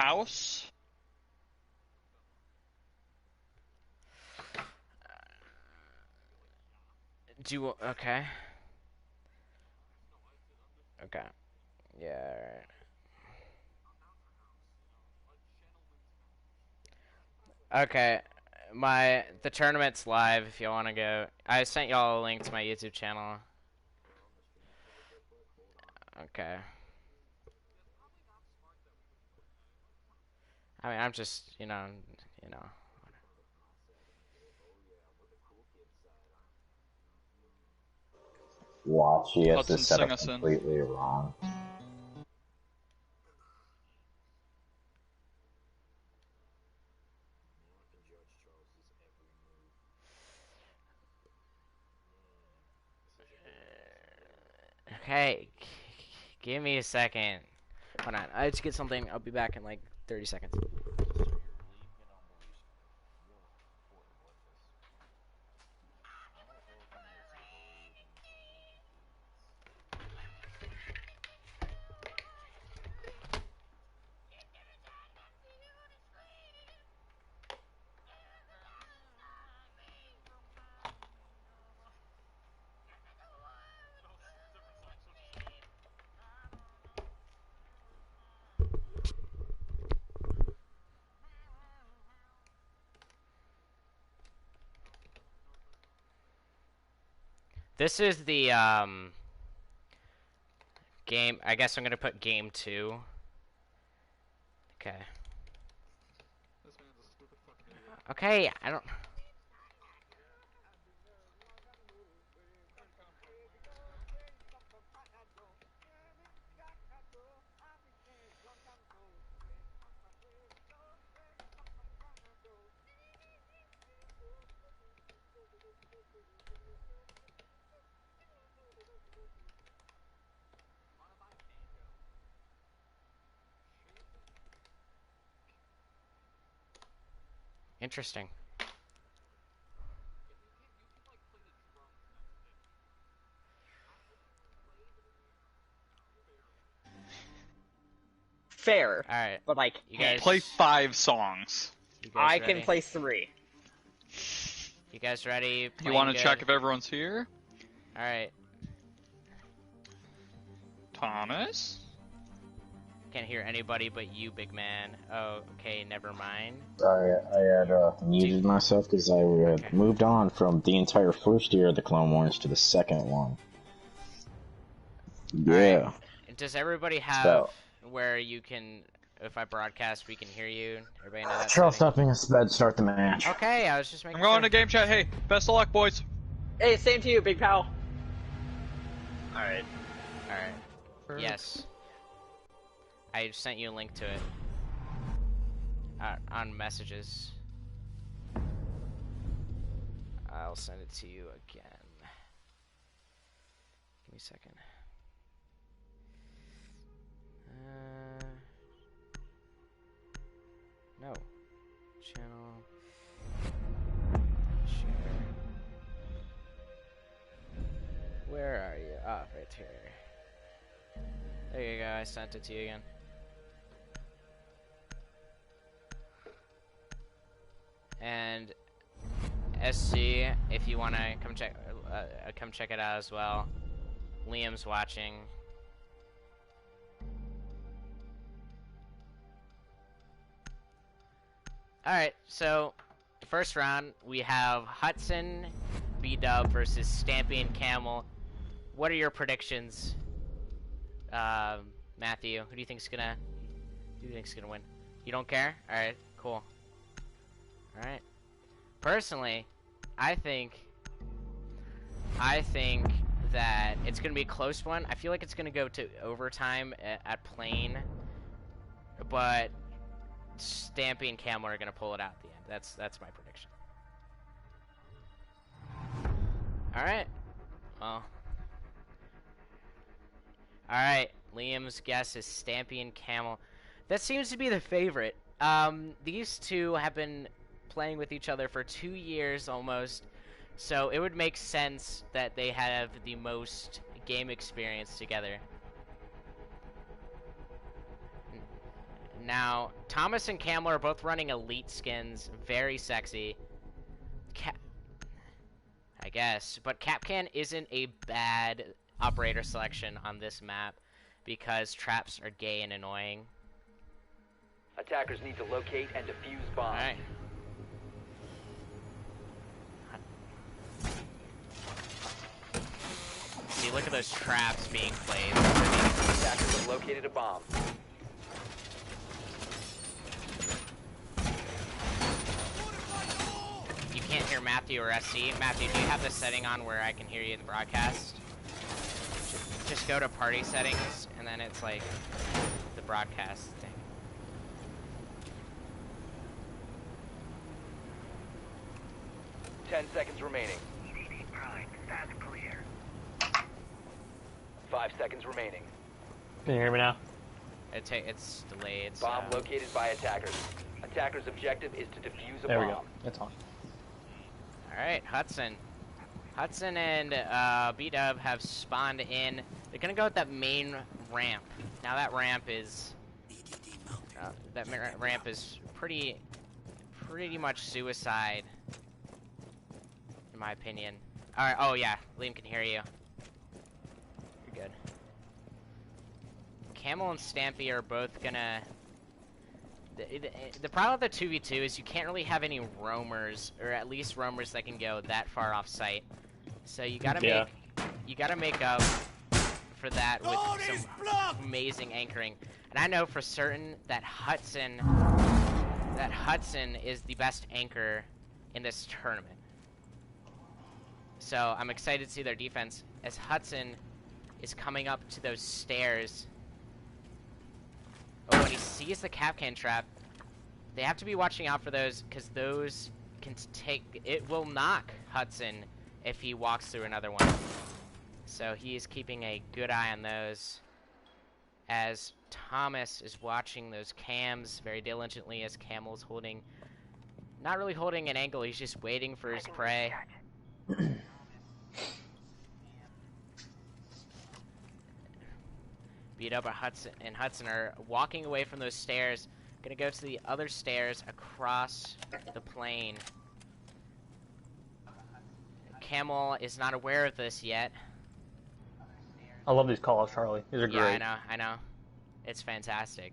house. Okay. Okay. Yeah, alright. Okay. The tournament's live if y'all wanna go. I sent y'all a link to my YouTube channel. Okay. I mean, I'm just, you know. Watch, he has Hudson, this set sing up us in. completely wrong. Okay. Give me a second. Hold on. I just get something. I'll be back in like 30 seconds. This is the game. I guess I'm gonna put game 2. Okay. Okay, I don't. Interesting. Fair. All right. But like, You guys Play 5 songs. You guys I ready? can play 3. You guys ready? You want to check if everyone's here? All right. Thomas? Can't hear anybody but you, big man. Oh, okay, never mind. Sorry, I had muted myself because I had moved on from the entire first year of the Clone Wars to the second one. Yeah. Right. Does everybody have where you can, if I broadcast, we can hear you? Everybody know that? Charles stopping his bed, start the match. Okay, I was just making I'm going sure. to game chat. Hey, best of luck, boys. Hey, same to you, big pal. Alright. Alright. Yes. I sent you a link to it. On messages. I'll send it to you again. Give me a second. No. Channel. Share. Where are you? Ah, right here. There you go, I sent it to you again. And SC, if you wanna come check it out as well. Liam's watching. Alright, so first round we have Hudson B-Dub versus Stampy and Camel. What are your predictions? Matthew, who do you think's gonna win? You don't care? Alright, cool. Alright. Personally, I think that it's gonna be a close one. I feel like it's gonna go to overtime at Plain, but Stampy and Camel are gonna pull it out at the end. That's my prediction. Alright. Well. Alright. Liam's guess is Stampy and Camel. That seems to be the favorite. These two have been playing with each other for 2 years almost, so it would make sense that they have the most game experience together. Now, Thomas and Camel are both running elite skins, very sexy. I guess, but Capcan isn't a bad operator selection on this map because traps are gay and annoying. Attackers need to locate and defuse bombs. Alright. See, look at those traps being played. Attackers have located a bomb. You can't hear Matthew or SC. Matthew, do you have the setting on where I can hear you in the broadcast? Just go to party settings, and then it's like the broadcast thing. Ten seconds remaining. 5 seconds remaining. Can you hear me now? It's delayed. Bomb so. located by attackers. Attackers' objective is to defuse a There bomb. we go. It's on. Alright, Hudson. Hudson and B-Dub have spawned in. They're gonna go with that main ramp. Now that ramp is pretty much suicide, in my opinion. All right. Oh yeah, Liam can hear you. You're good. Camel and Stampy are both gonna. The problem with the 2v2 is you can't really have any roamers, or at least roamers that can go that far off site. So you gotta make up for that with some amazing anchoring. And I know for certain that Hudson is the best anchor in this tournament. So I'm excited to see their defense as Hudson is coming up to those stairs. Oh, when he sees the Capcan trap, they have to be watching out for those, because those can it will knock Hudson if he walks through another one. So he is keeping a good eye on those, as Thomas is watching those cams very diligently, as Camel's holding, not really holding an angle, he's just waiting for his prey. Beat up Hudson are walking away from those stairs. Gonna go to the other stairs across the plane. Camel is not aware of this yet. I love these calls, Charlie. These are great. Yeah, I know. It's fantastic.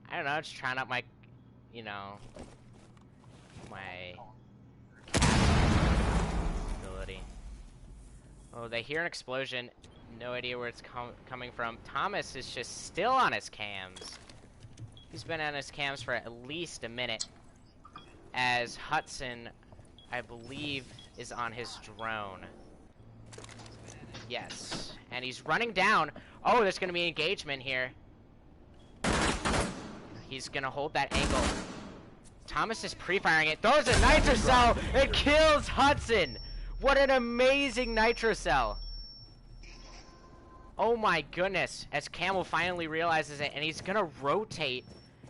I don't know, just trying out my, my ability. Oh, they hear an explosion. No idea where it's coming from. Thomas is just still on his cams. He's been on his cams for at least a minute. As Hudson, I believe, is on his drone. Yes. And he's running down. Oh, there's going to be engagement here. He's going to hold that angle. Thomas is pre-firing it. Throws a nitro cell. It kills Hudson. What an amazing nitro cell. Oh my goodness. As Camel finally realizes it, and he's going to rotate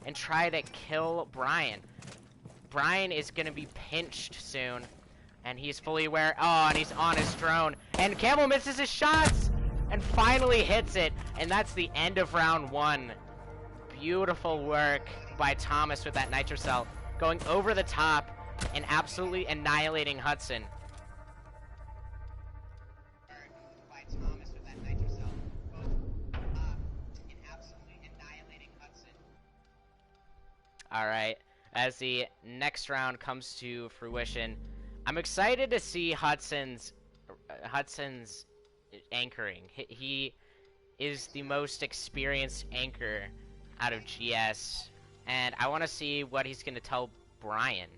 and try to kill Brian. Brian is going to be pinched soon. And he's fully aware. Oh, and he's on his drone. And Camel misses his shots! And finally hits it. And that's the end of round 1. Beautiful work by Thomas with that nitro cell. Going over the top and absolutely annihilating Hudson. Alright, as the next round comes to fruition, I'm excited to see Hudson's anchoring. He is the most experienced anchor out of GS, and I want to see what he's going to tell Brian.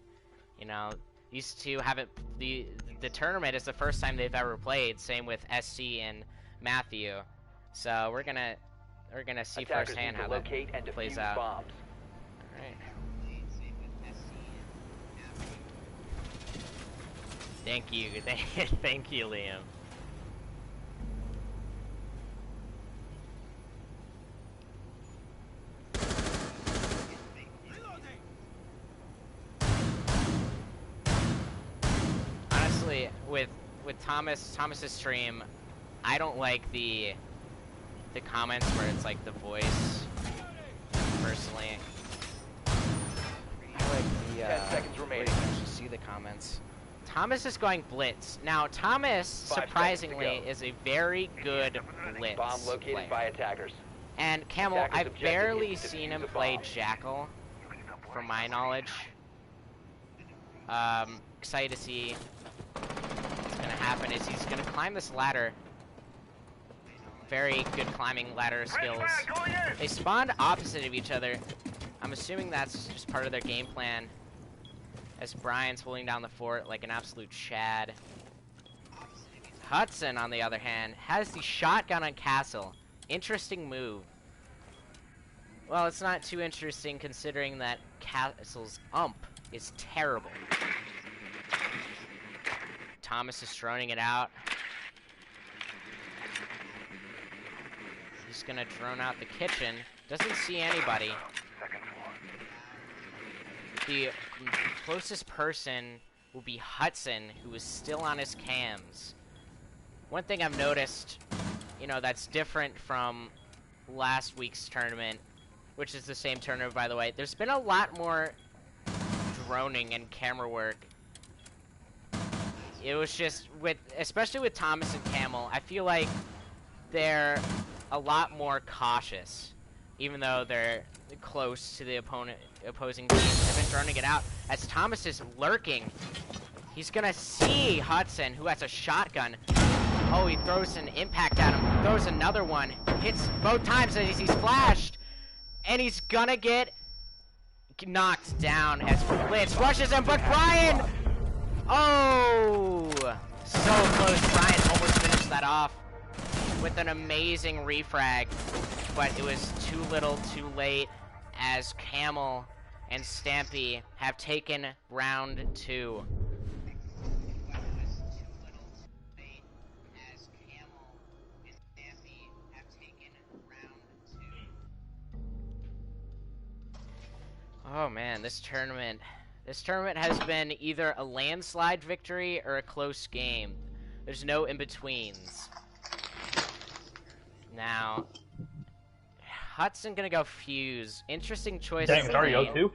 You know, these two haven't, the tournament is the first time they've ever played, same with SC and Matthew. So we're gonna see Attackers firsthand need to how that locate and plays defuse out. bombs. Alright. Thank you, thank you, Liam. Honestly, with Thomas's stream, I don't like the comments where it's like the voice personally. I like the, 10 seconds remaining. actually see the comments. Thomas is going blitz. Now, Thomas, 5 surprisingly, seconds to go. is a very good blitz Bomb located player. by attackers. And Camel, Attackers' I've objective barely is to seen defuse him a play bomb. Jackal, from my knowledge. Excited to see what's gonna happen is he's gonna climb this ladder. Very good climbing ladder skills. They spawned opposite of each other. I'm assuming that's just part of their game plan. As Brian's holding down the fort like an absolute Chad. Hudson, on the other hand, has the shotgun on Castle. Interesting move. Well, it's not too interesting considering that Castle's ump is terrible. Thomas is droning it out. He's gonna drone out the kitchen. Doesn't see anybody. The closest person will be Hudson, who is still on his cams. One thing I've noticed, you know, that's different from last week's tournament, which is the same tournament, by the way. There's been a lot more droning and camera work. It was just, especially with Thomas and Camel, I feel like they're a lot more cautious, even though they're close to the opposing team. They've been droning it out. As Thomas is lurking, he's gonna see Hudson, who has a shotgun. Oh, he throws an impact at him, throws another one, hits both times as he's flashed, and he's gonna get knocked down as Blitz rushes him, but Brian! Oh! So close. Brian almost finished that off with an amazing refrag, but it was too little too late as Camel and Stampy have taken round 2. Oh man, this tournament has been either a landslide victory or a close game. There's no in-betweens. Now, Hudson gonna go Fuse. Interesting choice. Dang, it's already made. 0-2?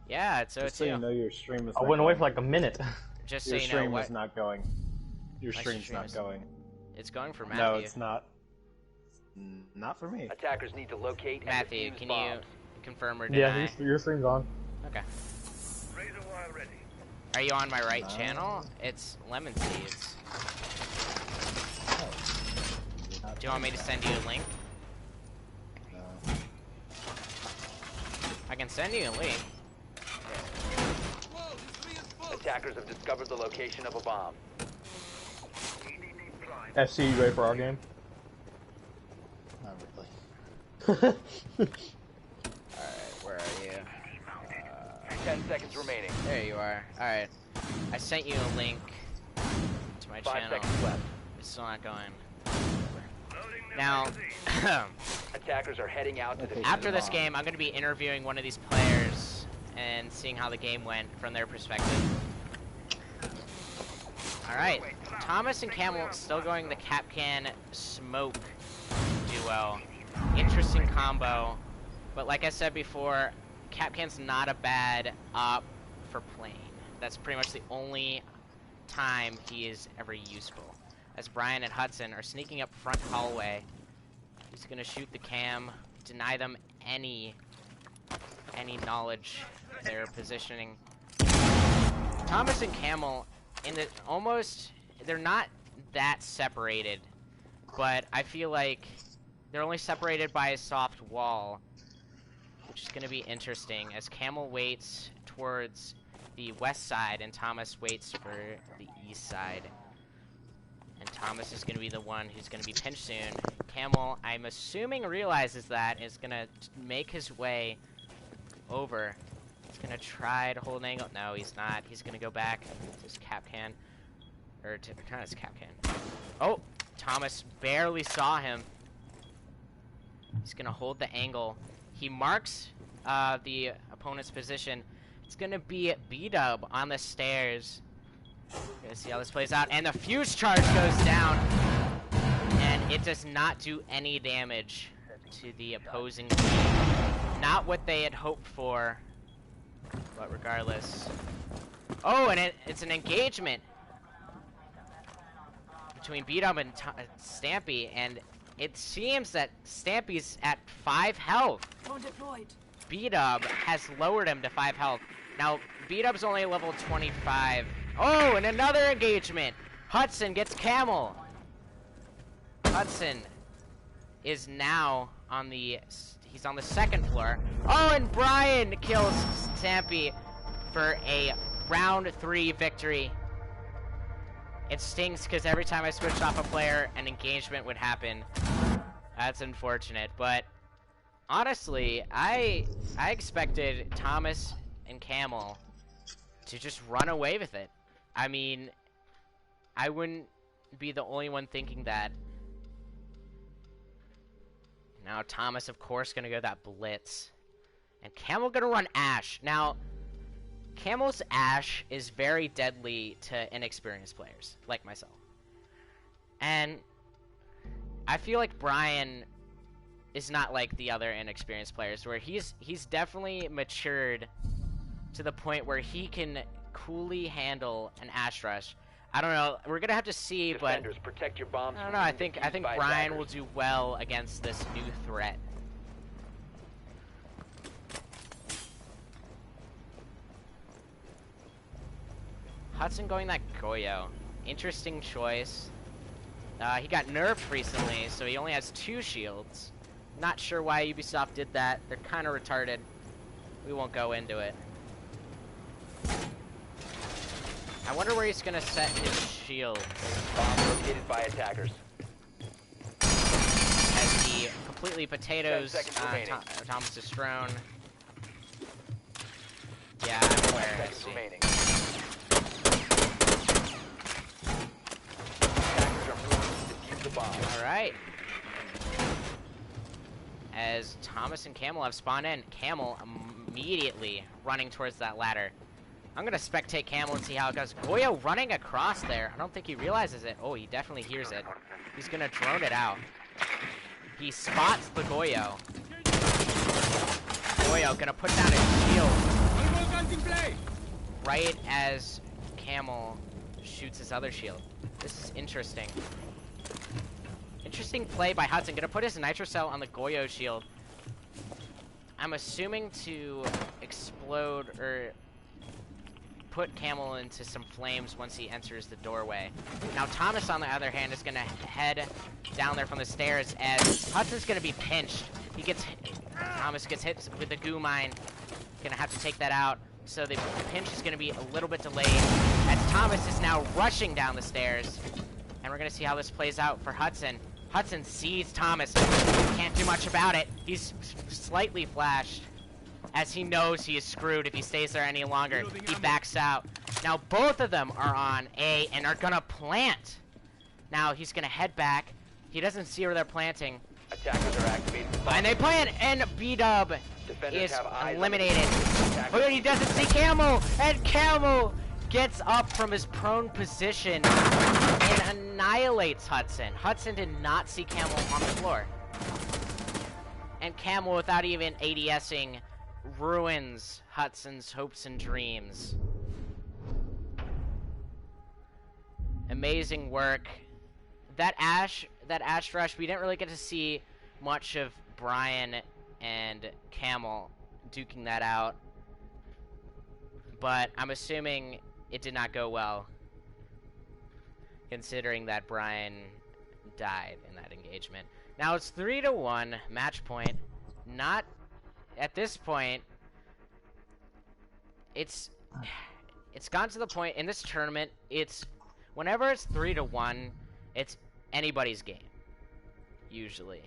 Yeah, it's 0-2. Just so you know, your stream is. I not went away going. for like a minute. Just so Your you know stream what. is not going. Your My stream's stream not is- going. It's going for Matthew. No, it's not. Not for me. Attackers need to locate and Matthew, defuse can bombs. you confirm or deny? Yeah, your stream's on. Okay. Are you on my right channel? It's Lemon Seeds. Do you want me to send you a link? No. I can send you a link. Attackers have discovered the location of a bomb. SC, you ready for our game? Not really. Alright, where are you? 10 seconds remaining. There you are. Alright. I sent you a link to my 5 channel. seconds left. It's still not going. Now, Attackers are heading out to the after this game, I'm going to be interviewing one of these players and seeing how the game went from their perspective. Alright, Thomas and Camel still going the Capcan Smoke duo. Interesting combo, but like I said before, Capcan's not a bad op for playing. That's pretty much the only time he is ever useful. As Brian and Hudson are sneaking up front hallway, he's gonna shoot the cam, deny them any knowledge of their positioning. Thomas and Camel, they're not that separated, but I feel like they're only separated by a soft wall, which is gonna be interesting as Camel waits towards the west side and Thomas waits for the east side. And Thomas is going to be the one who's going to be pinched soon. Camel, I'm assuming, realizes that and is going to make his way over. He's going to try to hold an angle. No, he's not. He's going to go back to his Capcan. Or to kind of his Capcan. Oh! Thomas barely saw him. He's going to hold the angle. He marks the opponent's position. It's going to be B-Dub on the stairs. Gonna see how this plays out, and the fuse charge goes down, and it does not do any damage to the opposing team. Not what they had hoped for, but regardless. Oh, and it's an engagement between B-Dub and Stampy, and it seems that Stampy's at 5 health. B-Dub has lowered him to 5 health. Now, B-Dub's only level 25. Oh, and another engagement! Hudson gets Camel! Hudson is now on the... He's on the 2nd floor. Oh, and Brian kills Stampy for a round 3 victory. It stings because every time I switched off a player, an engagement would happen. That's unfortunate, but honestly, I expected Thomas and Camel to just run away with it. I mean, I wouldn't be the only one thinking that. Now Thomas, of course, gonna go that blitz, and Camel gonna run Ash. Now, Camel's Ash is very deadly to inexperienced players, like myself. And I feel like Brian is not like the other inexperienced players, where he's definitely matured to the point where he can coolly handle an Ash Rush. I don't know, we're gonna have to see, but protect your bombs I don't know, I think Brian will do well against this new threat. Hudson going that Goyo. Interesting choice. He got nerfed recently, so he only has 2 shields. Not sure why Ubisoft did that. They're kind of retarded. We won't go into it. I wonder where he's gonna set his shields. Bomb located by attackers. As he completely potatoes 10 seconds remaining. Thomas's drone. Yeah, I'm aware. I see. Remaining. Attackers are moving to defuse the bomb. Alright. As Thomas and Camel have spawned in, Camel immediately running towards that ladder. I'm gonna spectate Camel and see how it goes. Goyo running across there. I don't think he realizes it. Oh, he definitely hears it. He's gonna drone it out. He spots the Goyo. Goyo gonna put down his shield. Right as Camel shoots his other shield. This is interesting. Interesting play by Hudson. Gonna put his Nitro Cell on the Goyo shield. I'm assuming to explode or put Camel into some flames once he enters the doorway. Now Thomas, on the other hand, is gonna head down there from the stairs as Hudson's gonna be pinched. Thomas gets hit with the goo mine. Gonna have to take that out. So the pinch is gonna be a little bit delayed as Thomas is now rushing down the stairs. And we're gonna see how this plays out for Hudson. Hudson sees Thomas. Can't do much about it. He's slightly flashed, as he knows he is screwed if he stays there any longer. He backs out. Now both of them are on A and are gonna plant. Now he's gonna head back. He doesn't see where they're planting. Attackers are activated. And they plant, and B-Dub Defenders is have eyes on eliminated. the Oh, he doesn't see Camel, and Camel gets up from his prone position and annihilates Hudson. Hudson did not see Camel on the floor. And Camel, without even ADSing, ruins Hudson's hopes and dreams. Amazing work. That Ash Rush, we didn't really get to see much of Brian and Camel duking that out. But I'm assuming it did not go well, considering that Brian died in that engagement. Now it's 3-1 match point. Not at this point. It's gone to the point in this tournament. It's whenever it's 3-1, it's anybody's game, usually.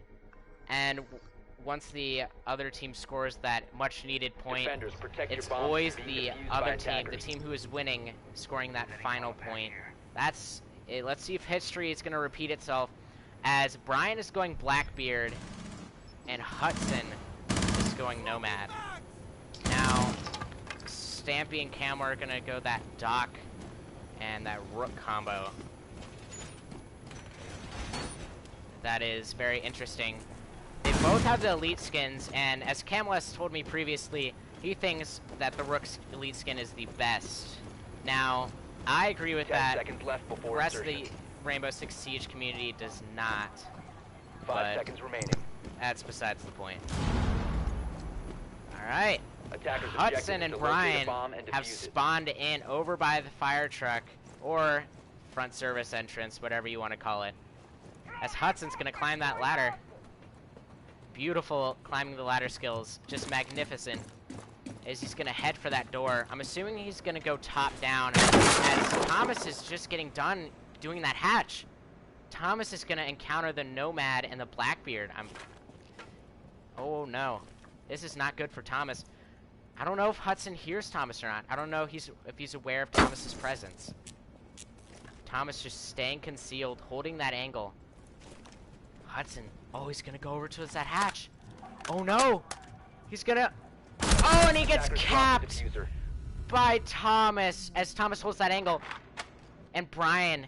And once the other team scores that much-needed point, it's always the other team, the team who is winning, scoring that final point. That's it. Let's see if history is going to repeat itself, as Brian is going Blackbeard, and Hudson is going Nomad. Now, Stampy and Cam are going to go that Doc and that Rook combo. That is very interesting. They've both have the elite skins, and as Camel has told me previously, he thinks that the Rook's elite skin is the best. Now, I agree with 10 that. seconds left The before rest of insertion. the Rainbow Six Siege community does not. 5 but seconds remaining. that's besides the point. Alright. Attackers' Hudson objective and is to locate a Brian bomb and have defuse it. spawned in over by the fire truck, or front service entrance, whatever you want to call it. As Hudson's going to climb that ladder. Beautiful climbing the ladder skills. Just magnificent. As he's going to head for that door. I'm assuming he's going to go top down, as Thomas is just getting done doing that hatch. Thomas is going to encounter the Nomad and the Blackbeard. Oh no. This is not good for Thomas. I don't know if Hudson hears Thomas or not. I don't know if he's aware of Thomas's presence. Thomas just staying concealed, holding that angle. Hudson, oh, he's gonna go over towards that hatch. Oh no! He's gonna... Oh, and he gets Attackers capped dropped the diffuser. by Thomas, as Thomas holds that angle. And Brian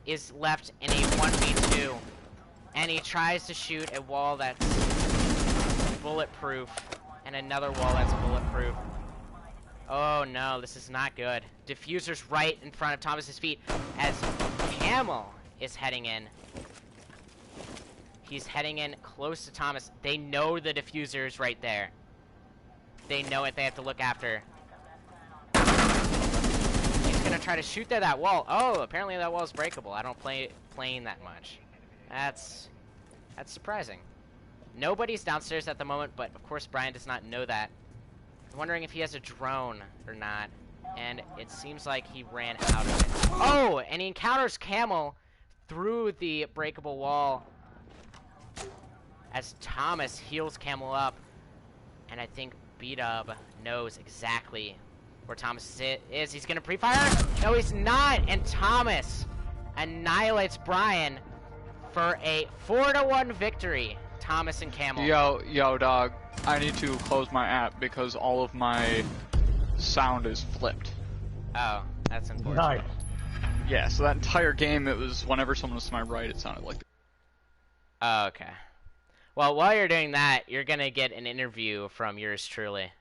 is left in a 1v2. And he tries to shoot a wall that's bulletproof. And another wall that's bulletproof. Oh no, this is not good. Diffuser's right in front of Thomas's feet as Camel is heading in. He's heading in close to Thomas. They know the diffuser is right there. They know it. They have to look after. He's gonna try to shoot through that wall. Oh, apparently that wall is breakable. I don't playing that much. That's surprising. Nobody's downstairs at the moment, but of course Brian does not know that. I'm wondering if he has a drone or not. And it seems like he ran out of it. Oh, and he encounters Camel through the breakable wall as Thomas heals Camel up. And I think B-Dub knows exactly where Thomas is. He's gonna pre-fire? No, he's not! And Thomas annihilates Brian for a 4-1 victory. Thomas and Camel. Yo, dog. I need to close my app because all of my sound is flipped. Oh, that's unfortunate. Nice. Yeah, so that entire game, it was whenever someone was to my right, it sounded like... Oh, okay. Well, while you're doing that, you're gonna get an interview from yours truly.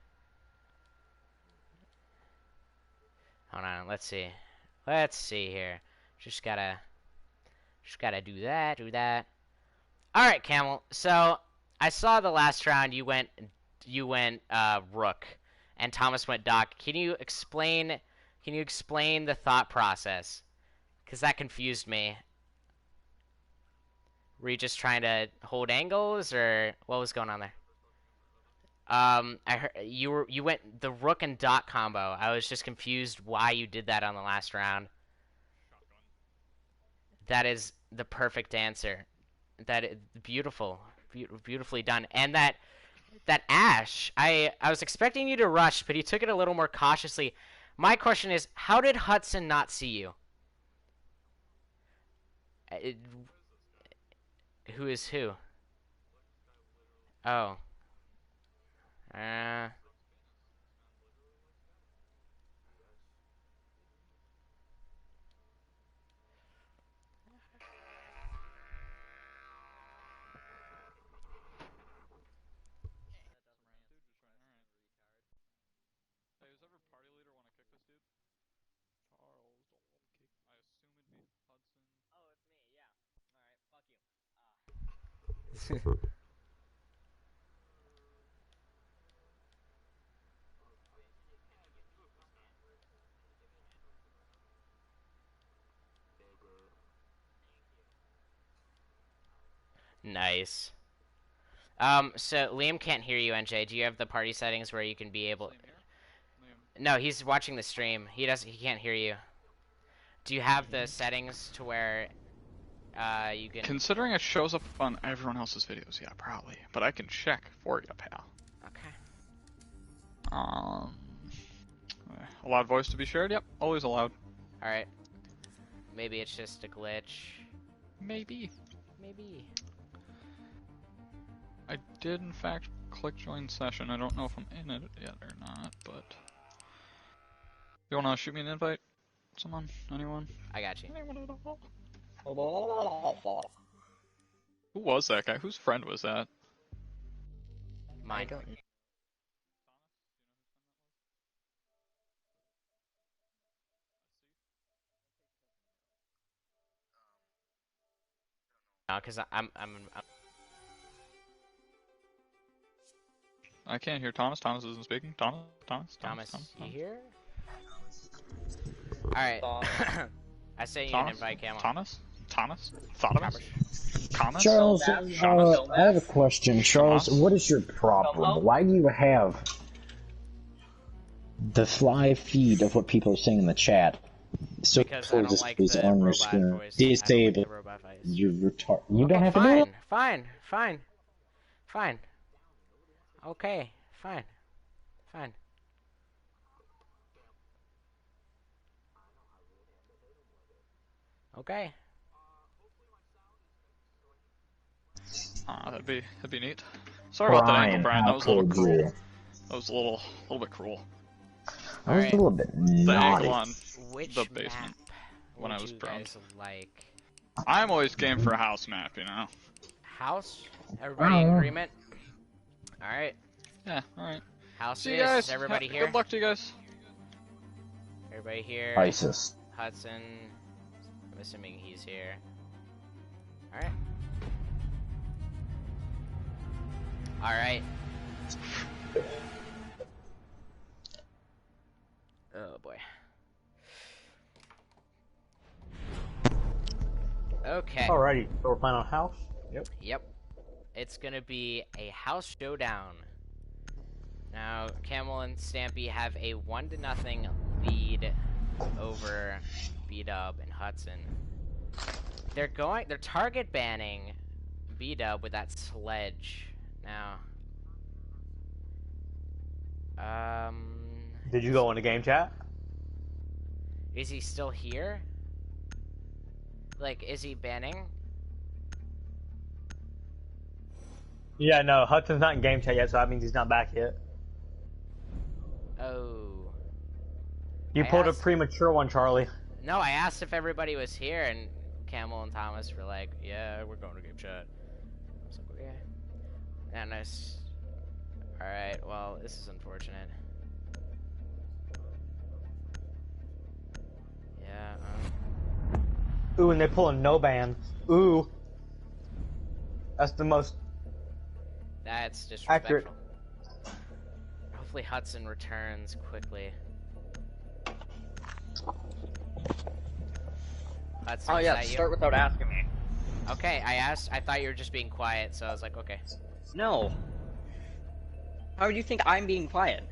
Hold on, let's see. Let's see here. Just gotta do that. Alright, Camel. So, I saw the last round you went Rook, and Thomas went Doc. Can you explain the thought process? Because that confused me. Were you just trying to hold angles, or what was going on there? I heard you went the Rook and Doc combo. I was just confused why you did that on the last round. That is the perfect answer. Beautifully done. And that Ash, I was expecting you to rush, but you took it a little more cautiously. My question is, how did Hudson not see you? Who is who? Oh. Hey, does ever party leader want to kick this dude? Charles, don't kick. I assume it'd be Hudson. Oh, it's me. Yeah. All right. Fuck you. Nice. So Liam can't hear you, NJ. Do you have the party settings where you can be able? Liam here? Liam. No, he's watching the stream. He can't hear you. Do you have the settings to where you can? Considering it shows up on everyone else's videos, yeah, probably. But I can check for you, pal. Okay. Allowed voice to be shared? Yep, always allowed. All right. Maybe it's just a glitch. Maybe. Maybe. I did, in fact, click join session. I don't know if I'm in it yet or not, but... You wanna shoot me an invite? Someone? Anyone? I got you. Anyone at all? Who was that guy? Whose friend was that? Mine. I don't. No, because I'm I can't hear Thomas. Thomas isn't speaking. Thomas. Thomas. You here? All right. I sent you an invite, Camel. Thomas. Thomas. Charles, I have a question. Charles, what is your problem? Why do you have the live feed of what people are saying in the chat? So Because I don't like the on your robot screen. voice. Disable. You retard. You don't have to do it. Fine. Okay, fine. Okay. That'd be neat. Sorry about that angle, Brian. That was a little cruel. You? That was a little bit cruel. I was a little bit naughty. The angle on Which the basement when I was you prone. guys like? I'm always game for a house map, you know. House? Everybody in agreement? All right. Yeah. All right. House See you guys. Everybody here? Good luck to you guys. Everybody here? ISIS. Hudson. I'm assuming he's here. All right. All right. Oh boy. Okay. Alrighty, so we're playing on house? Yep. It's gonna be a house showdown. Now, Camel and Stampy have a 1-0 lead over B-Dub and Hudson. They're target banning B-Dub with that sledge. Now, Did you go into game chat? is he still here? Like, is he banning? Yeah, no, Hudson's not in game chat yet, so that means he's not back yet. Oh. You pulled a premature one, Charlie. No, I asked if everybody was here, and Camel and Thomas were like, yeah, we're going to game chat. I was like, okay. Yeah, nice. Alright, well, this is unfortunate. Yeah, Ooh, and they pull a no ban. Ooh. That's the most that's disrespectful. accurate. Hopefully Hudson returns quickly. Hudson, Oh is yeah, that you? start without asking me. Okay, I thought you were just being quiet, so I was like, okay. No. How do you think I'm being quiet?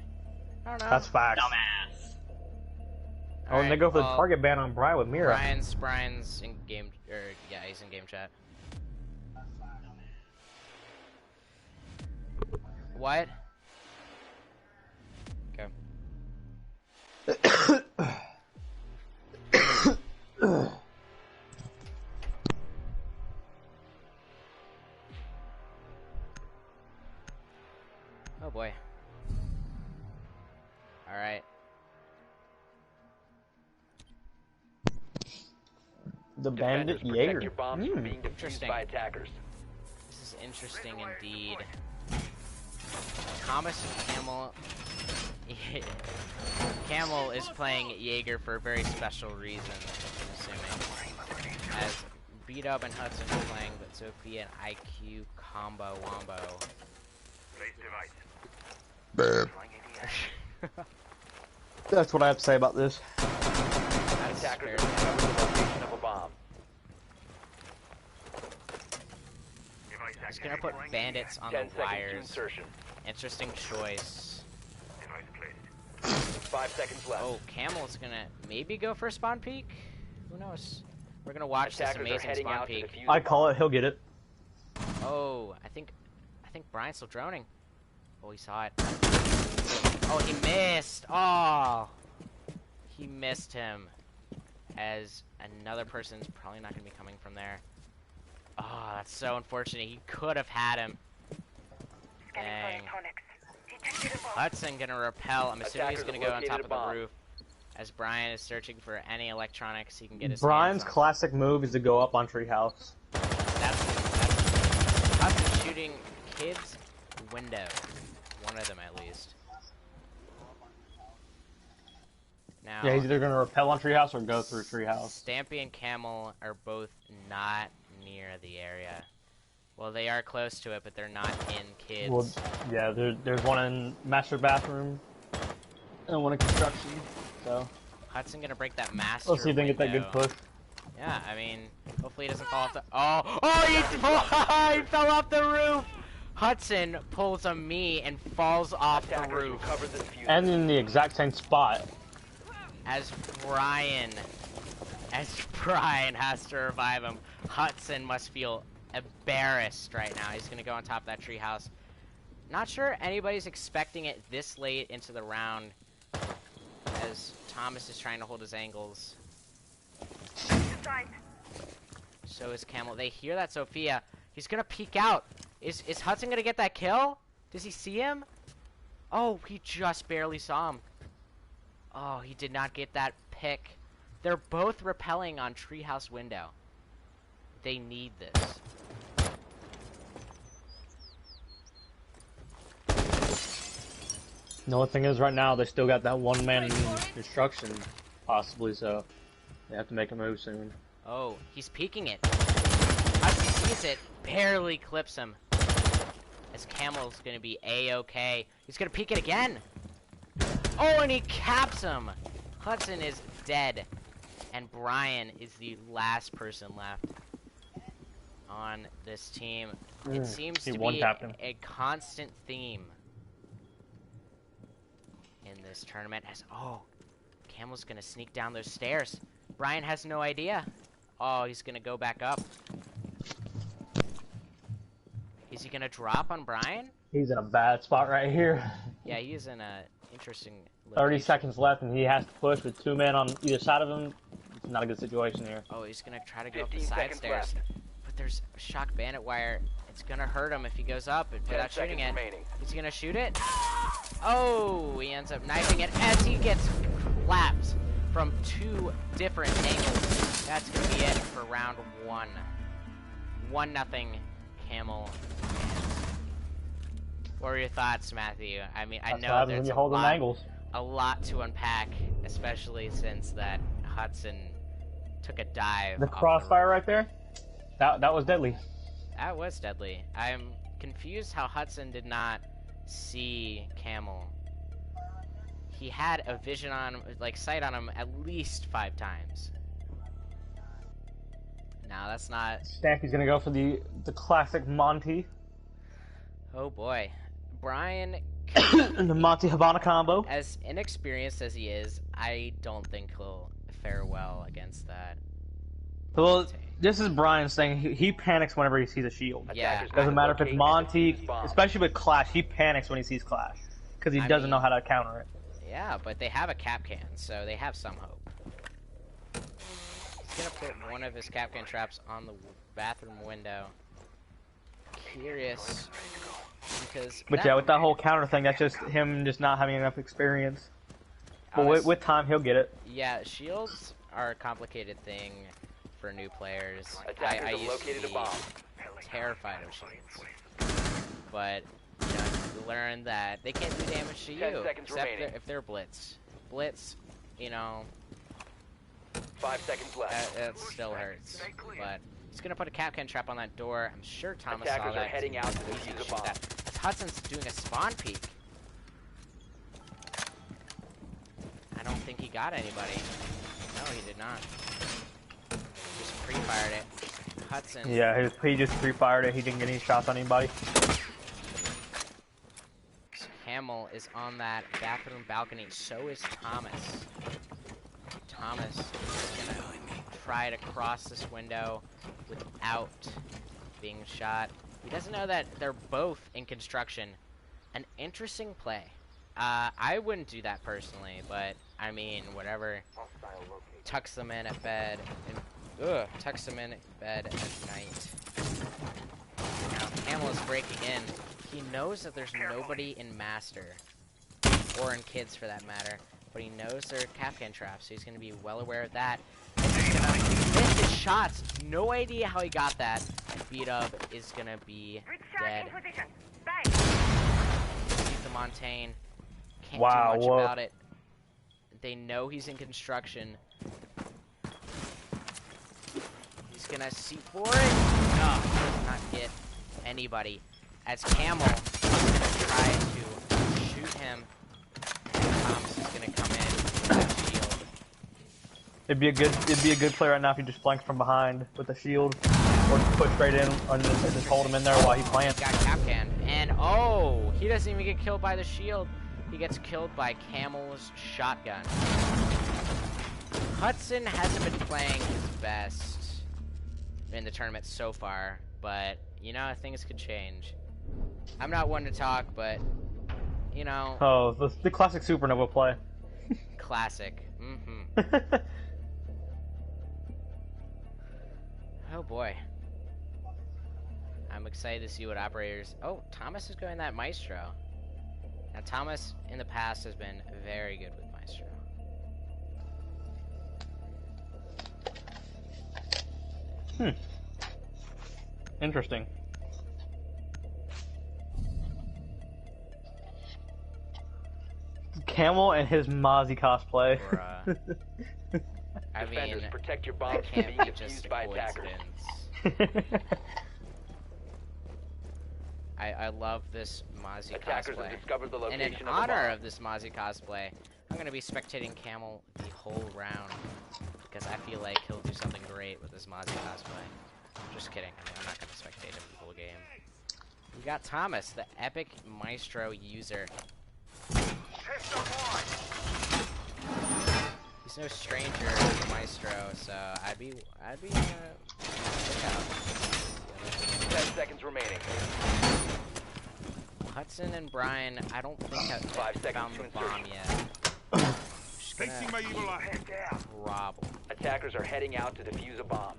I don't know. That's facts. Dumbass. Oh, and they go for the target ban on Brian with Mira. Brian's in game, yeah, he's in game chat. What? Okay. Oh boy. Alright. The bandit Jaeger. Your bombs from being defused by attackers. This is interesting indeed. Thomas and Camel. Camel is playing Jaeger for a very special reason, I'm assuming. As B-Dub and Hudson are playing with Sophia and IQ combo wombo. That's what I have to say about this. Attackers have discovered the location of a bomb. He's gonna put bandits on 10 the seconds to wires. insertion. Interesting choice. 5 seconds left. Oh, Camel's gonna maybe go for a spawn peek? Who knows? We're gonna watch Attackers this are amazing heading spawn out to peek. defuse I the call bomb. it, he'll get it. Oh, I think Brian's still droning. Oh, he saw it. Oh, he missed. Oh, he missed him. As another person's probably not gonna be coming from there. Oh, that's so unfortunate. He could have had him. Dang. Hudson gonna repel. I'm assuming he's gonna go on top of the roof. As Brian is searching for any electronics he can get his Brian's hands on. classic move is to go up on Treehouse. That's Hudson shooting kids window. One of them at least. Now, Yeah, he's either gonna repel on Treehouse or go through Treehouse. Stampy and Camel are both not near the area. Well, they are close to it, but they're not in kids. Well, yeah, there's one in master bathroom and one in construction. So Hudson gonna break that master let's see if they get that window. good push. Yeah, I mean, hopefully he doesn't fall off the. Oh, he fell off the roof. Hudson pulls a me and falls off the roof. And in the exact same spot. As Brian has to revive him, Hudson must feel embarrassed right now. He's gonna go on top of that treehouse. Not sure anybody's expecting it this late into the round, as Thomas is trying to hold his angles. So is Camel. They hear that Sophia. He's gonna peek out. Is Hudson gonna get that kill? Does he see him? Oh, he just barely saw him. Oh, he did not get that pick. They're both repelling on treehouse window. They need this. The only thing is, right now they still got that one man in construction, possibly. So they have to make a move soon. Oh, he's peeking it. Hudson sees it, barely clips him. As Camel's gonna be A-okay. He's gonna peek it again. Oh, and he caps him. Hudson is dead. And Brian is the last person left on this team. It seems to be a constant theme in this tournament. As Camel's gonna sneak down those stairs. Brian has no idea. Oh, he's gonna go back up. Is he gonna drop on Brian? He's in a bad spot right here. Yeah, he's in a interesting location. 30 seconds left, and he has to push with 2 men on either side of him. It's not a good situation here. Oh, he's gonna try to go up the side stairs. But there's a shock bandit wire. It's gonna hurt him if he goes up without shooting it. Is he gonna shoot it? Oh, he ends up knifing it as he gets collapsed from 2 different angles. That's gonna be it for round 1. 1-0 Camel. What were your thoughts, Matthew? I mean, I know there's a lot to unpack, especially since that Hudson took a dive. The crossfire right there? That was deadly. That was deadly. I'm confused how Hudson did not see Camel. He had a vision on him, like sight on him at least 5 times. No, that's not. Stampy's gonna go for the classic Monty. Oh boy. Brian, the Monty Habana combo. As inexperienced as he is, I don't think he'll fare well against that. Well, this is Brian's thing. He panics whenever he sees a shield. Yeah. Doesn't matter if it's Monty, especially with Clash. He panics when he sees Clash because he doesn't know how to counter it. Yeah, but they have a cap can, so they have some hope. He's gonna put one of his cap can traps on the bathroom window. Curious. But yeah, with that whole counter thing, that's just him just not having enough experience. But with time, he'll get it. Yeah, shields are a complicated thing for new players. I used to be terrified of shields. But, you know, you learn that they can't do damage to you, except if they're blitz. Blitz, you know... 5 seconds left. That still hurts, but... He's gonna put a cap can trap on that door. I'm sure Thomas Attackers saw that. Are heading out to defuse the bomb. As Hudson's doing a spawn peek. I don't think he got anybody. No, he did not. Just pre-fired it. Hudson. Yeah, he just pre-fired it. He didn't get any shots on anybody. Camel is on that bathroom balcony. So is Thomas. Thomas is gonna try to cross this window without being shot. He doesn't know that they're both in construction. An interesting play. I wouldn't do that personally, but I mean, whatever. Tucks them in at bed. Tucks them in at bed at night. Now, Camel is breaking in. He knows that there's nobody in Master, or in Kids for that matter, but he knows there are Capcan traps, so he's going to be well aware of that. He's going to miss his shots. No idea how he got that. And B-Dub is going to be dead. Keep them Montaigne can't Wow, do much whoa. about it. They know he's in construction. He's gonna see for it. No, he does not get anybody. As Camel is gonna try to shoot him, and Thomas is gonna come in with a shield. It'd be a good play right now if he just flanks from behind with a shield, or just push straight in and just hold him in there while he plants. Got Capcan, and oh, he doesn't even get killed by the shield. He gets killed by Camel's shotgun. Hudson hasn't been playing his best in the tournament so far, but you know, things could change. I'm not one to talk, but you know. Oh, the classic Supernova play. Classic. Mm-hmm. Oh boy. I'm excited to see what operators... Oh, Thomas is going that Maestro. Now, Thomas, in the past, has been very good with Maestro. Interesting. Camel and his Mozzie cosplay. Bruh. I mean, Defenders, protect your that bombs from can't being be just a defused by attackers. coincidence. I love this Mozzie Attackers cosplay. have discovered the And location in of the honor bomb. of this Mozzie cosplay, I'm going to be spectating Camel the whole round. Because I feel like he'll do something great with this Mozzie cosplay. Just kidding. I mean, I'm not going to spectate him the whole game. We got Thomas, the epic Maestro user. He's no stranger to Maestro, so I'd be look out. 10 seconds remaining. Hudson and Brian, I don't think have 5 seconds found to the bomb insertion. yet. Just gonna rob them. Attackers are heading out to defuse a bomb.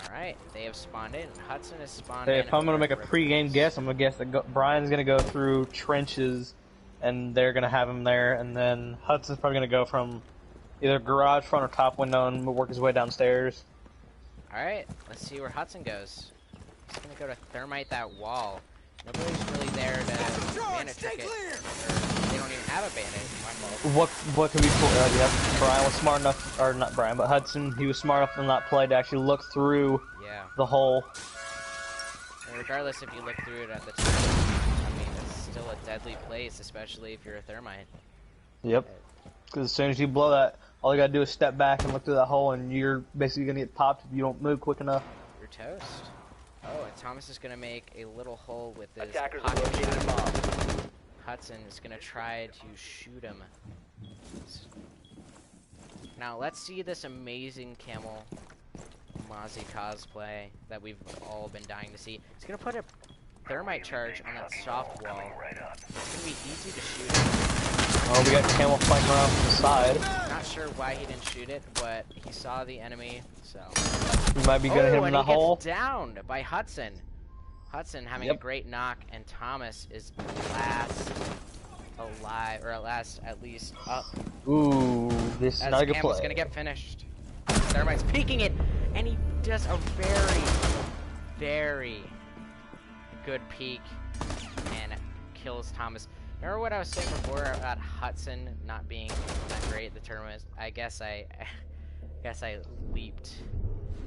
Alright, they have spawned in. Hudson has spawned Hey, in. if I'm gonna over make a River pre-game Bridge. guess, I'm gonna guess that Brian's gonna go through trenches, and they're gonna have him there, and then Hudson's probably gonna go from either garage front or top window and work his way downstairs. Alright, let's see where Hudson goes. He's gonna go to thermite that wall. Nobody's really there to bandit trick it. Or they don't even have a bandit. What could be cool? Yeah, Brian was smart enough, or not Brian, but Hudson. He was smart enough to not play to actually look through Yeah. the hole. And regardless if you look through it at the time, I mean, it's still a deadly place, especially if you're a thermite. Yep. Because as soon as you blow that, all you gotta do is step back and look through that hole, and you're basically gonna get popped if you don't move quick enough. You're toast. Oh, and Thomas is gonna make a little hole with his Attackers have pocket located a shotgun. bomb. Hudson is gonna try to shoot him. Now let's see this amazing Camel Mozzie cosplay that we've all been dying to see. He's gonna put a thermite charge on that soft wall. It's gonna be easy to shoot it. Oh, we got Camel flanking around from the side. Not sure why he didn't shoot it, but he saw the enemy, so. You might be gonna hit him in and the he hole. gets downed by Hudson. Hudson having a great knock, and Thomas is last alive, or at least up. Ooh, this is As not a good Camel's play. gonna get finished. Thermite's peeking it, and he does a very, very good peek and kills Thomas. Remember what I was saying before about Hudson not being that great at the tournament? I guess I leaped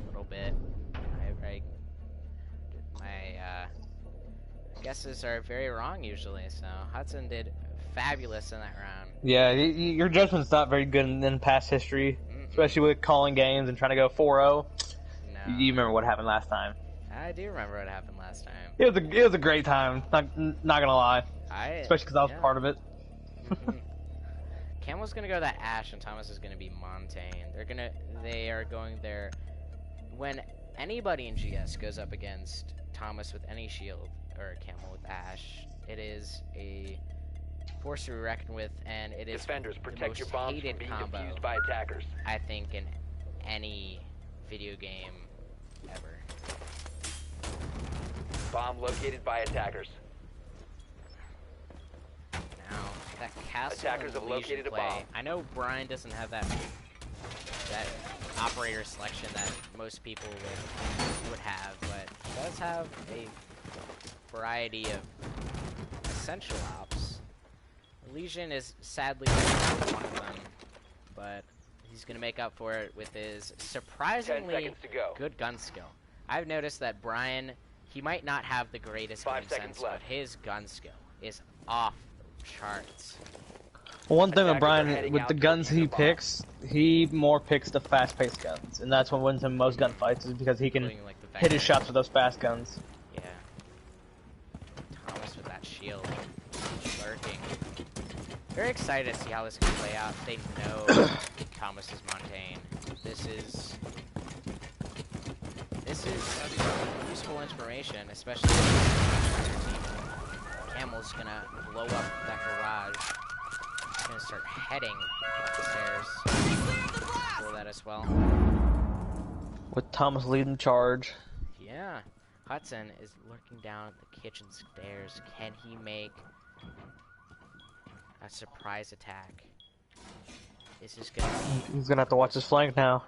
a little bit. My guesses are very wrong usually, so Hudson did fabulous in that round. Yeah, your judgment's not very good in past history, especially with calling games and trying to go 4-0. No. You remember what happened last time. I do remember what happened last time. It was a great time, not gonna lie. Especially because I was part of it. Camel's gonna go that Ash, and Thomas is gonna be Montaigne. They are going there. When anybody in GS goes up against Thomas with any shield, or Camel with Ash, it is a force to be reckoned with, and it is Defenders, the protect most your bombs from hated being combo, defused by attackers. I think, in any video game ever. Bomb located by attackers. Now, that castle Attackers and have Legion located a play, bomb. I know Brian doesn't have that operator selection that most people would have, but he does have a variety of Essential Ops. Legion is sadly one of them, but he's gonna make up for it with his 10 surprisingly seconds to go. good gun skill. I've noticed that Brian, he might not have the greatest 5 game seconds sense, but left. his gun skill is off the charts. Well, one thing with Attackers are Brian, heading with out the to guns defuse he a bomb. picks, he more picks the fast-paced guns, and that's what wins him most gunfights, is because he can Including, like, the hit his Vector. shots with those fast guns. Yeah. Thomas with that shield. Lurking. Very excited to see how this can play out. They know Thomas is Montaigne. This is useful information, especially if your team. Camel's gonna blow up that garage. He's gonna start heading up the stairs. Blow that as well. With Thomas leading the charge. Yeah. Hudson is lurking down the kitchen stairs. Can he make a surprise attack? This is gonna be... He's gonna have to watch his flank now.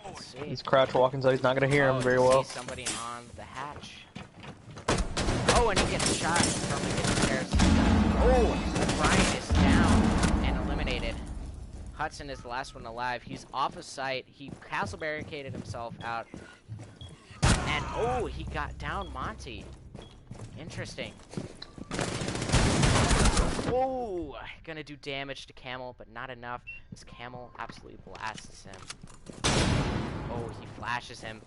Let's see. He's crouch walking, so he's not gonna hear him very you well. see somebody on the hatch. Oh, and he gets shot from the kitchen stairs. Oh, Brian is down and eliminated. Hudson is the last one alive. He's off of sight. He castle barricaded himself out. And, oh, he got down Monty. Interesting. Oh, gonna do damage to Camel, but not enough. This Camel absolutely blasts him. Oh, he flashes him.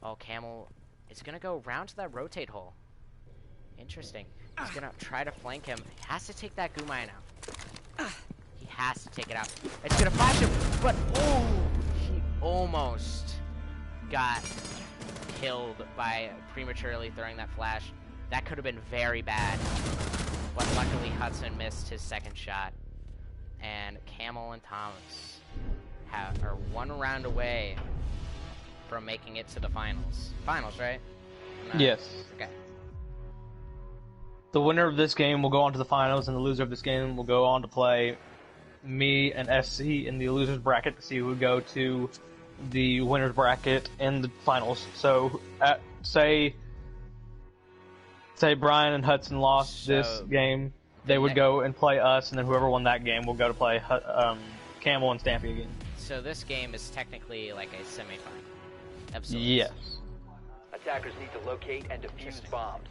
Oh, Camel is gonna go round to that rotate hole. Interesting. He's gonna try to flank him. He has to take that Gumai out. He has to take it out. It's gonna flash him, but oh, he almost got killed by prematurely throwing that flash. That could have been very bad. But luckily Hudson missed his second shot. And Camel and Thomas are one round away from making it to the finals. Finals, right? Yes. Okay. The winner of this game will go on to the finals, and the loser of this game will go on to play me and SC in the loser's bracket to see who would go to the winner's bracket in the finals. So, say Brian and Hudson lost this game, they would go and play us, and then whoever won that game will go to play Camel and Stampy again. So this game is technically like a semi-final. Absolutely. Yes. Attackers need to locate and defuse bombs.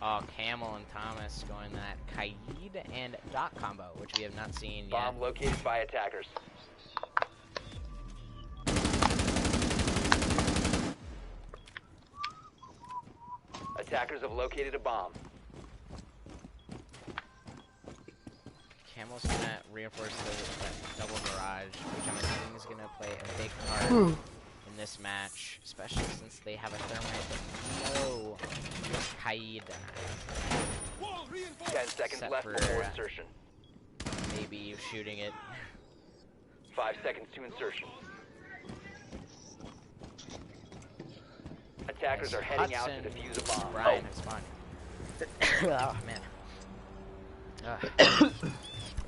Oh, Camel and Thomas going that Kaid and Dot combo, which we have not seen yet. Bomb located by attackers. Attackers have located a bomb. Camel's gonna reinforce that double garage, which I'm assuming is gonna play a big part in this match, especially since they have a thermite. No, Kaid. 10 seconds Except left for, before insertion. Maybe you shooting it. 5 seconds to insertion. Attackers are heading out to defuse a bomb. Brian has spawned. Oh man. Ugh.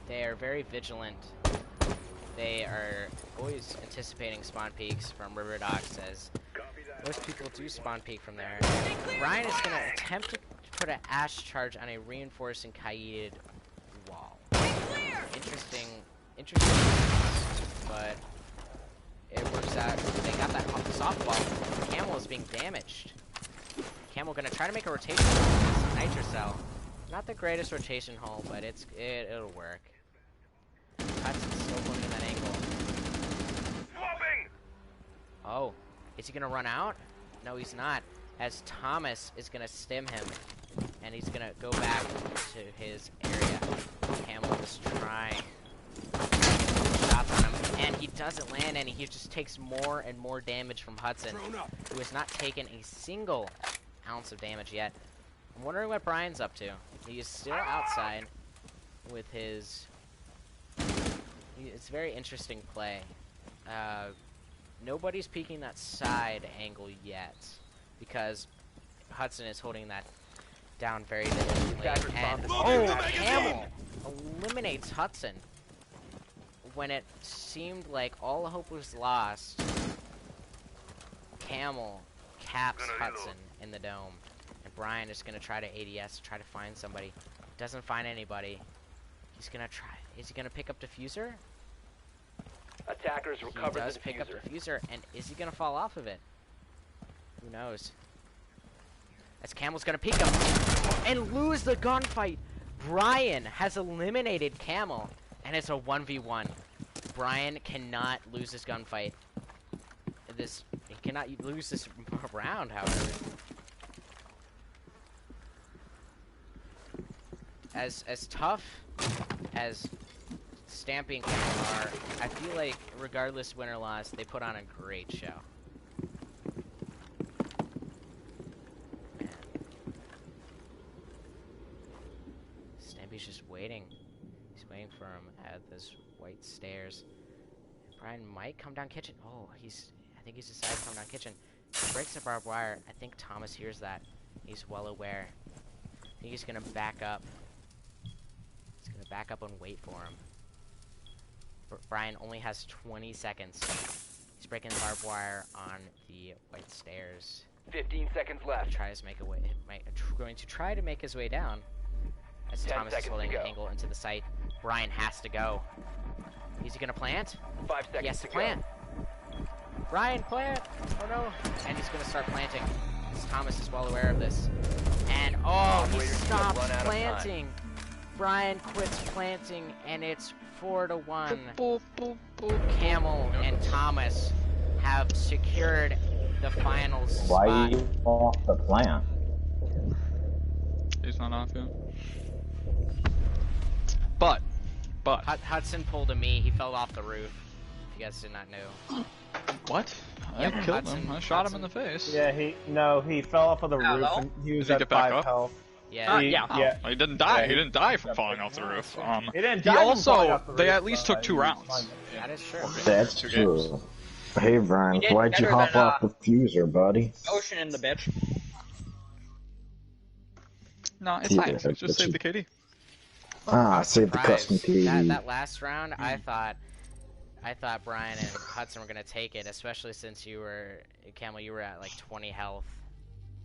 They are very vigilant. They are always anticipating spawn peaks from River Docks, as most people do spawn peak from there. Brian is going to attempt to put an ash charge on a reinforcing Kaid wall. Interesting, but it works out. They got that softball. Camel is being damaged. Camel going to try to make a rotation with this Nitrocell. Not the greatest rotation hole, but it'll work. Hudson's still holding that angle. Oh, is he gonna run out? No, he's not. As Thomas is gonna stim him, and he's gonna go back to his area. Camel is trying shots on him, and he doesn't land any. He just takes more and more damage from Hudson, who has not taken a single ounce of damage yet. I'm wondering what Brian's up to. He is still outside with his... It's a very interesting play. Nobody's peeking that side angle yet, because Hudson is holding that down very vigilantly. And Camel eliminates Hudson when it seemed like all hope was lost. Camel caps Hudson in the dome Brian is gonna try to ADS, try to find somebody. Doesn't find anybody. He's gonna try. Is he gonna pick up diffuser? Attackers He recover does the pick up diffuser. diffuser, and is he gonna fall off of it? Who knows? As Camel's gonna peek him and lose the gunfight. Brian has eliminated Camel, and it's a 1v1. Brian cannot lose this gunfight. He cannot lose this round, however. As tough as Stampy and Camel are, I feel like regardless win or loss, they put on a great show. Man. Stampy's just waiting. He's waiting for him at those white stairs. Brian might come down kitchen. Oh, I think he's decided to come down kitchen. He breaks the barbed wire. I think Thomas hears that. He's well aware. I think he's gonna back up. He's gonna back up and wait for him. Brian only has 20 seconds. He's breaking the barbed wire on the white stairs. 15 seconds left. Going to try to make his way down. As 10 Thomas is seconds to holding go. an angle into the site. Brian has to go. Is he gonna plant? 5 seconds Yes, to plant. Brian, plant! Oh no! And he's gonna start planting. Thomas is well aware of this. And oh, he Operators have stopped run out of planting. Brian quits planting, and it's 4-1. Camel and Thomas have secured the finals Why spot. you off the plant? He's not off yet. But. Hudson pulled a me. He fell off the roof. If you guys did not know. What? I Yep, killed Hudson- him. I shot him Hudson- in the face. Yeah, he fell off of the roof Hello? and he was Did he at get back 5 up? health. Yeah. Yeah. Yeah. He didn't die. Yeah, He didn't die from falling off the roof. He didn't He die from falling also, off the they roof, at least but took 2 he was rounds. fine. That is true. That's 2 true. games. Hey Brian, You did why'd you better hop than, off the fuser, buddy? Ocean in the bitch. No, it's Yeah, fine. Just but save you- the KD. Ah, save the Surprised. custom KD. That last round, I thought Brian and Hudson were gonna take it, especially since Camel, you were at like 20 health.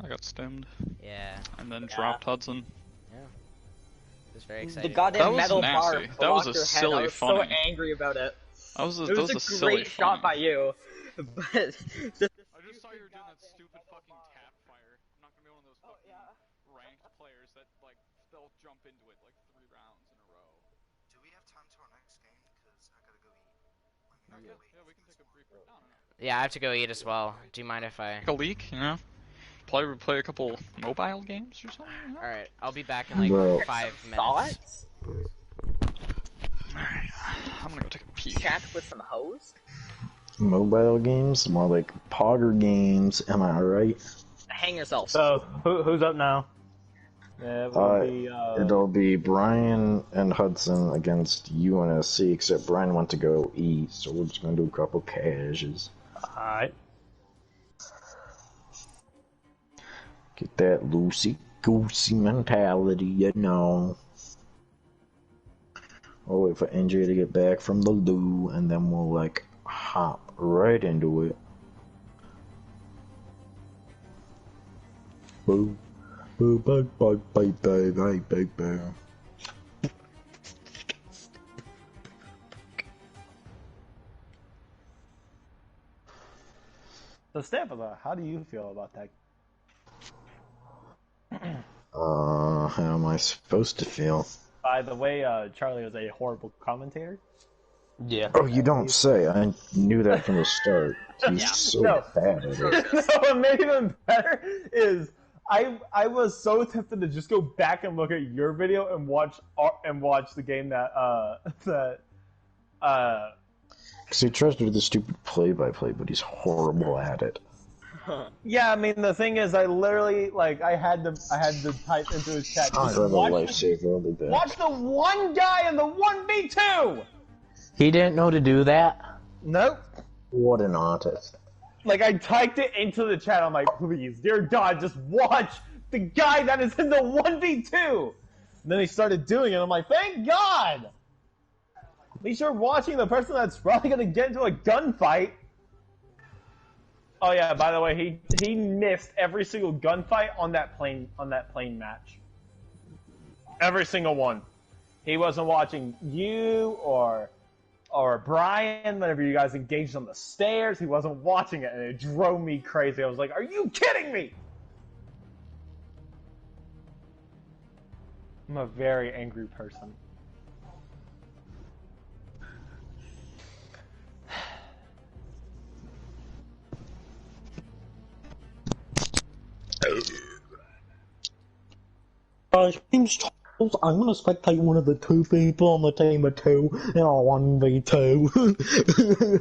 I got stemmed. Yeah, And then Yeah. dropped Hudson. it was very The exciting. goddamn That was metal bar nasty. That was blocked a your head. silly I was funny. so angry about it. That was a, It that was was a silly great shot funny. by you, but I just saw you were doing that stupid fucking tap fire. I'm not gonna be one of those fucking ranked players that, like, they'll jump into it like 3 rounds in a row. Do we have time to our next game? Because I gotta go eat. Yeah, we can take a brief break. No. Yeah, I have to go eat as well. Do you mind if I? Take a leak, you know? Play a couple mobile games or something, you know? All right, I'll be back in like Bro. 5 minutes. thoughts? Alright, I'm gonna go take a pee. Chat with some hoes? Mobile games? More like Pogger games, am I right? Hang yourself. So, who's up now? Yeah, It'll be Brian and Hudson against UNSC, except Brian went to go eat, so we're just gonna do a couple caches. Alright. Get that loosey-goosey mentality, you know. I'll wait for NJ to get back from the loo, and then we'll, like, hop right into it. Boo. Boo, bye, bye, bye, bye, bye, bye, bye. So, Stampa, how do you feel about that? How am I supposed to feel? By the way, Charlie was a horrible commentator. Yeah. Oh, you don't say. I knew that from the start. He's so No. bad at it. No, what made it even better is I was so tempted to just go back and look at your video and watch the game that Because he tries to do the stupid play-by-play, but he's horrible at it. yeah, I mean the thing is I literally I had to type into his chat. I just have a watch, lifesaver. I'll be back. watch the one guy in the 1v2. He didn't know to do that? Nope. What an artist. Like I typed it into the chat. I'm like, please, dear God, just watch the guy that is in the 1v2. And then he started doing it. I'm like, thank God. At least you're watching the person that's probably gonna get into a gunfight. Oh yeah, by the way, he missed every single gunfight on that plane match. Every single one. He wasn't watching you or Brian whenever you guys engaged on the stairs. He wasn't watching it, and it drove me crazy. I was like, "Are you kidding me?" I'm a very angry person. James Charles, I'm gonna spectate one of the two people on the team of two in a 1v2.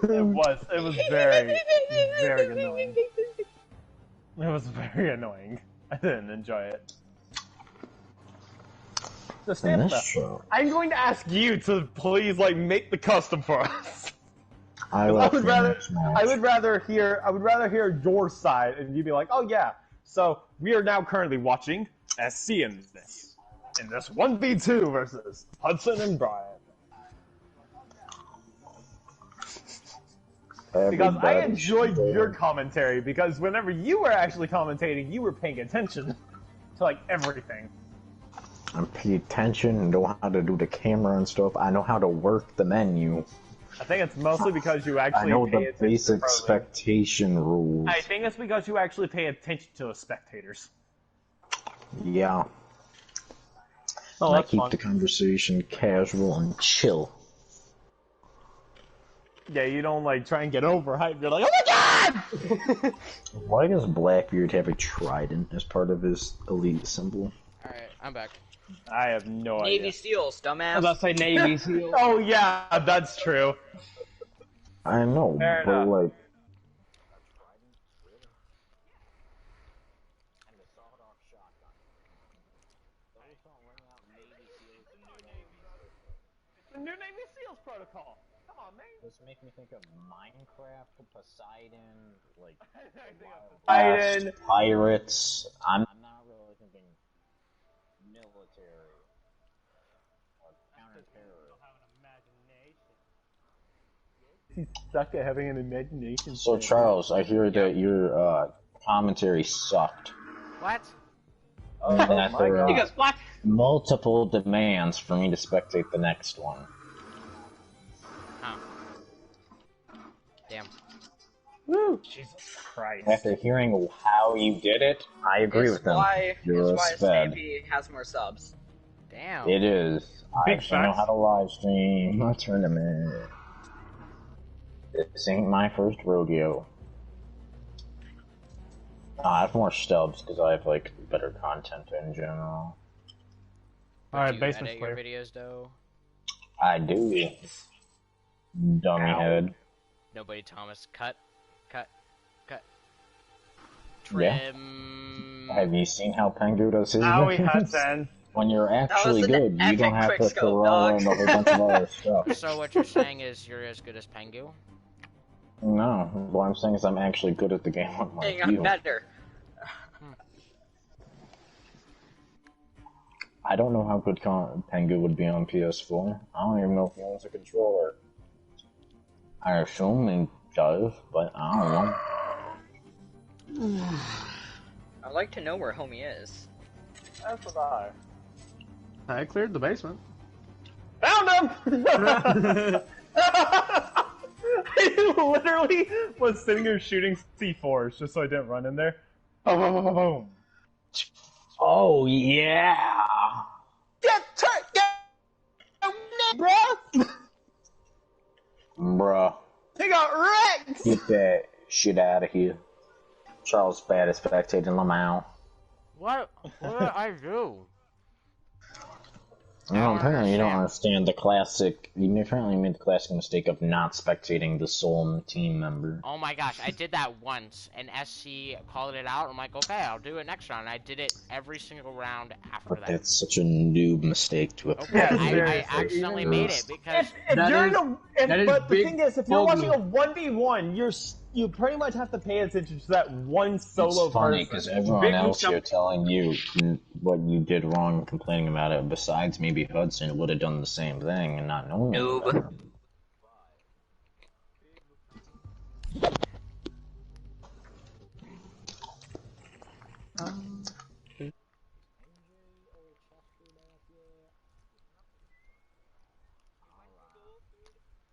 It was very, very annoying. It was very annoying. I didn't enjoy it. So Stampa, I'm going to ask you to please make the custom for us. I would rather hear your side, and you'd be like, "Oh yeah, so we are now currently watching SC in this 1v2 versus Hudson and Brian." Because I enjoyed your commentary, because whenever you were actually commentating, you were paying attention to everything. I pay attention and know how to do the camera and stuff. I know how to work the menu. I think it's mostly because you actually I know the basic expectation rules. I think it's because you actually pay attention to the spectators. Yeah. Oh, I keep the conversation casual and chill. Yeah, you don't try and get overhyped. You're like, "Oh my god!" Why does Blackbeard have a trident as part of his elite symbol? Alright, I'm back. I have no idea. Navy SEALs, dumbass. I was about to say Navy SEALs. Oh yeah, that's true. I know, Fair but enough. The new Navy SEALs protocol. Come on, man. This makes me think of Minecraft, Poseidon, Poseidon, pirates. I'm not really thinking military or counter-terror. He's stuck at having an imagination. So Charles, I hear that your commentary sucked. What? And that there are He goes, what? multiple demands for me to spectate the next one. Oh. Damn. Woo! Jesus Christ. After hearing how you did it, I agree with them. You're a sped. Stampy has more subs. Damn. It is. I actually know how to live stream a tournament. This ain't my first rodeo. I have more stubs because I have better content in general. Alright, basement's basement's your clear. videos though. I do. Dummy head. Nobody, Thomas. Cut. Yeah. Trim. Have you seen how Pengu does his Owie videos? Hudson. When you're actually an good, you epic don't have to quickscope, throw dog. in a whole bunch of other stuff. So what you're saying is you're as good as Pengu? No, what I'm saying is I'm actually good at the game unlike I'm you. better. I don't know how good Pengu would be on PS4. I don't even know if he owns a controller. I assume he does, but I don't know. I'd like to know where homie is. That's what I cleared the basement. Found him! I literally was sitting there shooting C4s just so I didn't run in there. Boom, boom, boom, boom, boom. Oh, yeah! Bruh! Bruh, He got wrecked! get that shit out of here. Charles Bad is spectating Lamau. What did I do? No, apparently you don't understand the classic. You apparently made the classic mistake of not spectating the sole team member. Oh my gosh, I did that once, and SC called it out. I'm like, okay, I'll do it next round. I did it every single round after But that. that's such a noob mistake to Okay, apply. I accidentally made it because If That you're is- in that is but the big thing is, if you're watching a bogey. 1v1, you pretty much have to pay attention to that one solo It's funny person. because everyone Big else jump- here telling you what you did wrong and complaining about it, besides maybe Hudson, would have done the same thing and not knowing. Noob. It.